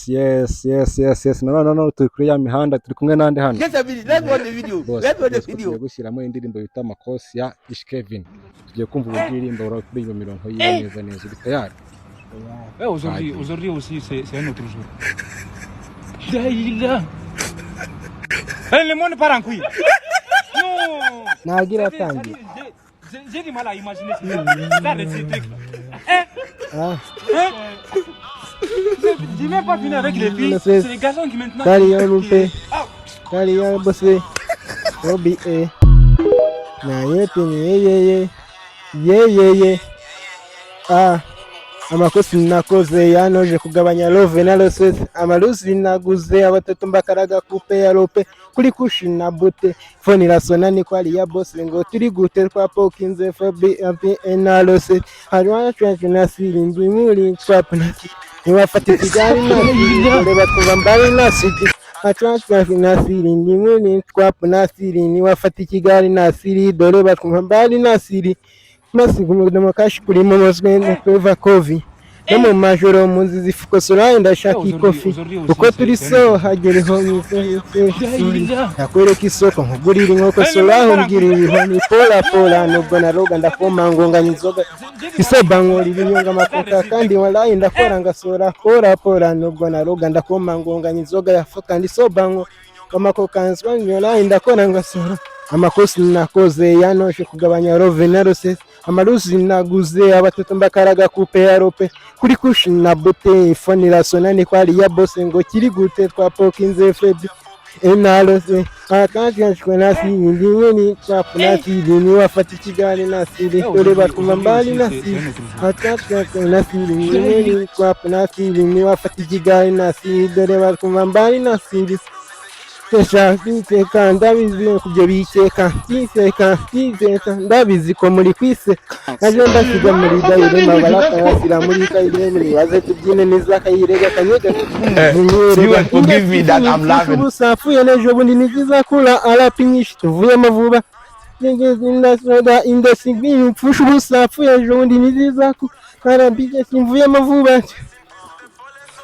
Yes. No, turi kuri ya mihanda, turi kumwe nande hano. Let's watch the video. Let's watch the video. Tugiye gushyiramo indirimbo bita Makosi ya Ish Kevin. Tugiye kumva uburirimbo ura kuri iyo mirongo yiwe neza. Uri tayari? Aujourd'hui aussi, c'est un autre jour. Daïla. Le monde part en couille. Non. Nagira atangiye. J'ai du mal à imaginer ça de ces trucs. J'ai même pas fini avec les filles. C'est les garçons qui maintenant. Kariya rupe. Kariya bose. Obi e. Na yepe ni ye. Amakosi nakoze yanoje kugabanya love na losses. Amaluzi naguze abatatu mbakaraga coupe ya rope kuri kushina bote. Phone irasona ni kwali ya boss ngo turi gute twa pokinze FB na losses. Harwana track na sirimbi muri trap na niwafata kijari na siri bakuva mbali na siri. Atwatwa na siri muri trap na siri niwafata kijari na siri dore bakuva mbali na siri. Masiku makashi kuri momozwe no kweva kovi no majoro munzi zifukosora ndashaka ikofi uko turi so hagereho mwise nakwereka isoko nkugurira inkoko soraho mbwirira ibihoni pola nubwo naroga ndakoma ngonganya inzoga isoba nkora ibinyonga amakoka kandi walayi ndakora ngasora pola nubwo naroga ndakoma ngonganya inzoga yafuka ndisoba ngo amakoka nswanyora ndakora ngasora. Amakosi nakoze yanoshe kugabanya love na losses. Amaluzi naguze abatatu mbakaraga coupe ya rope kuri kushina bote. Phone irasona ni kwali ya boss ngo kiri gute twa pokinze FB na losses. Akati yashwe na siri ni trap na siri niwafata kigali na siri dore bakumva mbali na siri. Akati yashwe na siri ni trap na siri niwafata kigali na siri dore bakumva mbali na siri. Teka ndabizi kubyo bikeka ndabizi ko muri kwise naje ndasiga muri dayire mabaraka yasira muri kayire muri waze tubyine neza kayirega kanyega. You forgive me that I'm laughing. Ubusafu yenejo bundi niziza kula alapinyishi tuvuye mavuba nigeze soda indesigi mfusha ubusafu yejo bundi niziza ku karabije simvuye mavuba.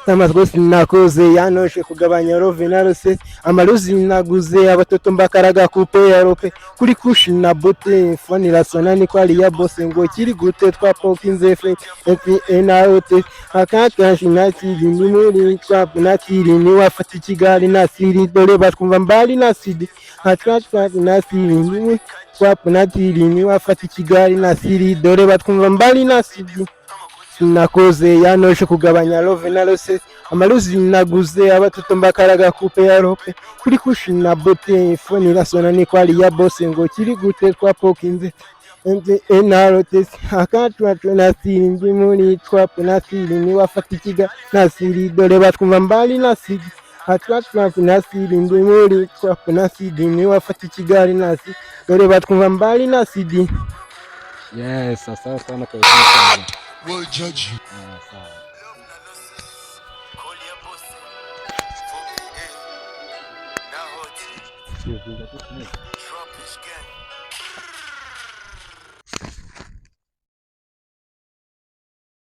Amakosi nakoze yanoshe kugabanya love na losses. Amaluzi naguze abatatu mbakaraga coupe ya rope kuri kushina bote. Phone irasona ni kwali ya boss ngo kiri gute twa pokinze FB na rote. Akati yashina siri ni muri trap na siri niwafata kigali na siri dore bakumva mbali na siri. Akati na siri ni trap na siri niwafata kigali na siri dore bakumva mbali na siri. Nakoze yanoshe kugabanya love na losses. Amaluzi naguze abatatu mbakaraga coupe ya rope kuri kushina bote. Phone irasona ni kwali ya boss ngo kiri gute twa pokinze na rote. Akatwa na siri muri trap na siri niwafata kiga na siri dore bakumva mbali na siri. Akatwa na siri muri trap na siri niwafata kigali na siri dore bakumva mbali na siri. Yes, sasa sana kwa sana. Will judge you. Sawa.